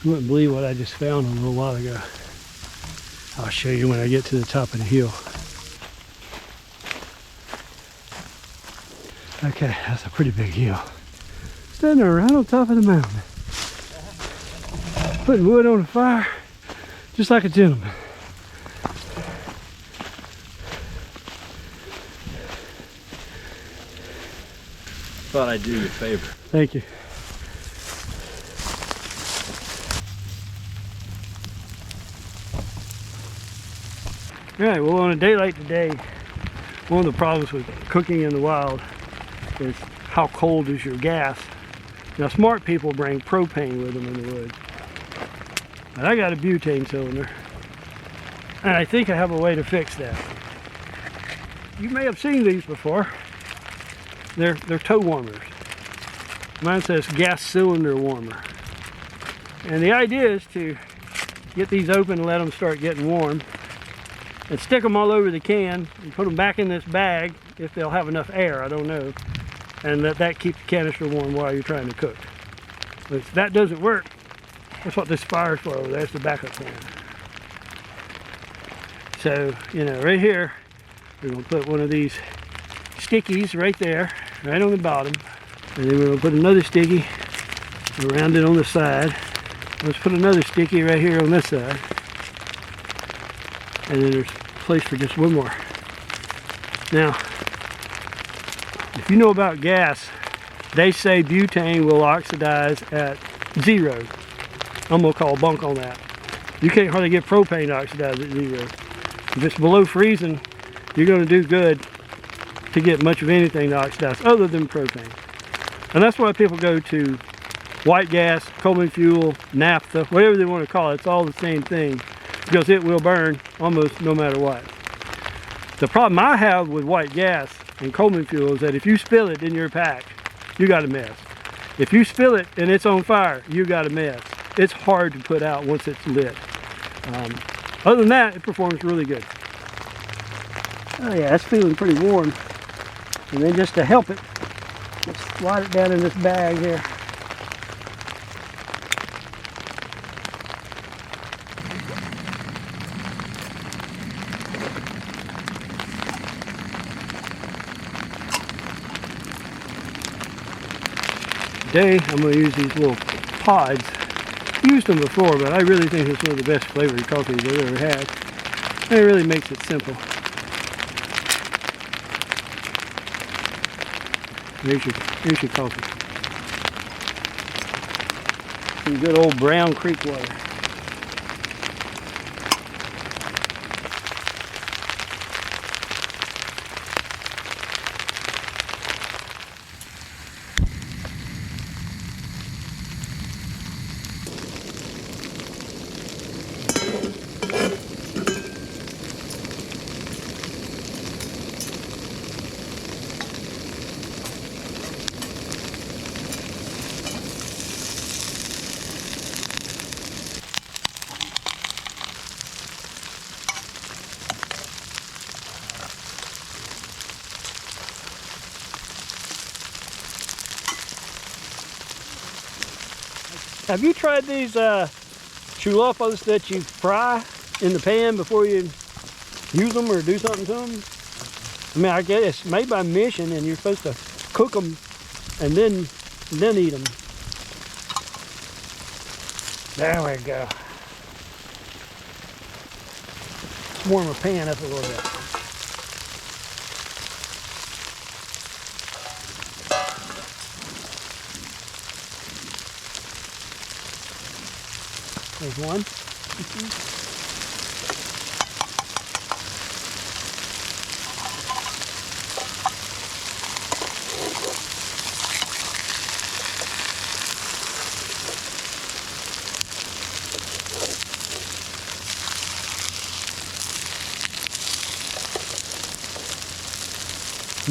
You wouldn't believe what I just found a little while ago. I'll show you when I get to the top of the hill. Okay, that's a pretty big hill. Standing there right on top of the mountain. Putting wood on the fire, just like a gentleman. Thought I'd do you a favor. Thank you. Alright, well, on a day like today, one of the problems with cooking in the wild is how cold is your gas. Now, smart people bring propane with them in the woods. But I got a butane cylinder, and I think I have a way to fix that. You may have seen these before. They're toe warmers. Mine says gas cylinder warmer. And the idea is to get these open and let them start getting warm, and stick them all over the can and put them back in this bag if they'll have enough air, I don't know, and let that keep the canister warm while you're trying to cook. But if that doesn't work, that's what this fire's for over there. It's the backup can. So, you know, right here, we're going to put one of these stickies right there, right on the bottom, and then we're going to put another sticky around it on the side. Let's put another sticky right here on this side, and then there's place for just one more. Now, if you know about gas, they say butane will oxidize at 0. I'm gonna call bunk on that. You can't hardly get propane oxidized at 0. If it's below freezing, you're gonna do good to get much of anything to oxidize other than propane. And that's why people go to white gas, coal fuel, naphtha, whatever they want to call it. It's all the same thing, because it will burn almost no matter what. The problem I have with white gas and coal fuel is that if you spill it in your pack, you got a mess. If you spill it and it's on fire, you got a mess. It's hard to put out once it's lit. Other than that, it performs really good. Oh yeah, it's feeling pretty warm. And then just to help it, let's slide it down in this bag here. Today I'm going to use these little pods. Used them before, but I really think it's one of the best flavored coffees I've ever had. And it really makes it simple. Here's your coffee. Some good old Brown Creek water. Have you tried these chulapos that you fry in the pan before you use them or do something to them? I mean, I guess it's made by Mission, and you're supposed to cook them and then eat them. There we go. Let's warm the pan up a little bit. There's one.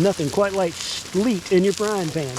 Nothing quite like sleet in your frying pan.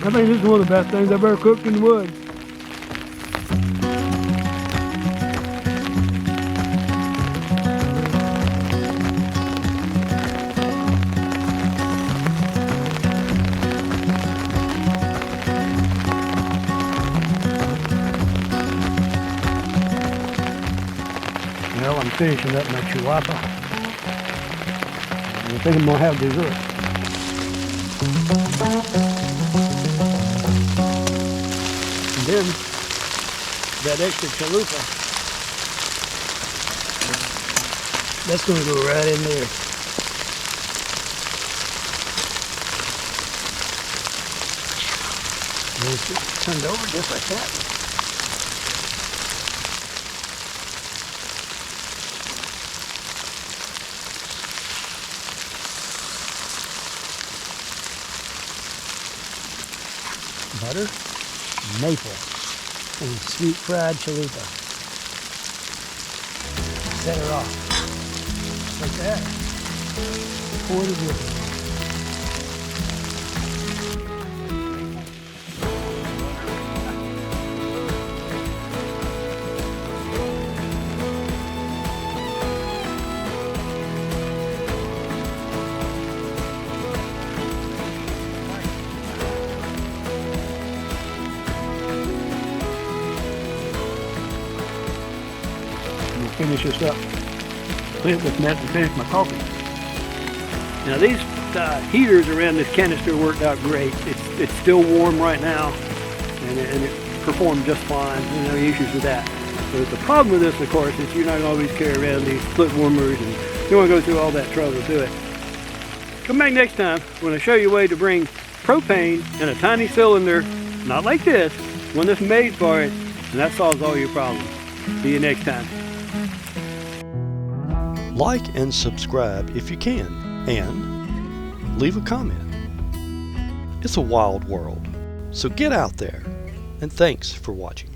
I think this is one of the best things I've ever cooked in the woods. Well, I'm finishing up my chihuahua. I think I'm gonna have dessert. And then that extra chalupa, that's gonna go right in there. And it's just turned over just like that. Butter, maple, and sweet fried chalupa. Set her off. Like that. Pour it with it. Finish this up. Clean it with net to finish my coffee. Now these heaters around this canister worked out great. It's still warm right now, and it performed just fine. No issues with that. But the problem with this, of course, is you're not going to always carry around these split warmers, and you don't want to go through all that trouble to do it. Come back next time when I show you a way to bring propane in a tiny cylinder, not like this, one that's made for it, and that solves all your problems. See you next time. Like and subscribe if you can, and leave a comment. It's a wild world, so get out there, and thanks for watching.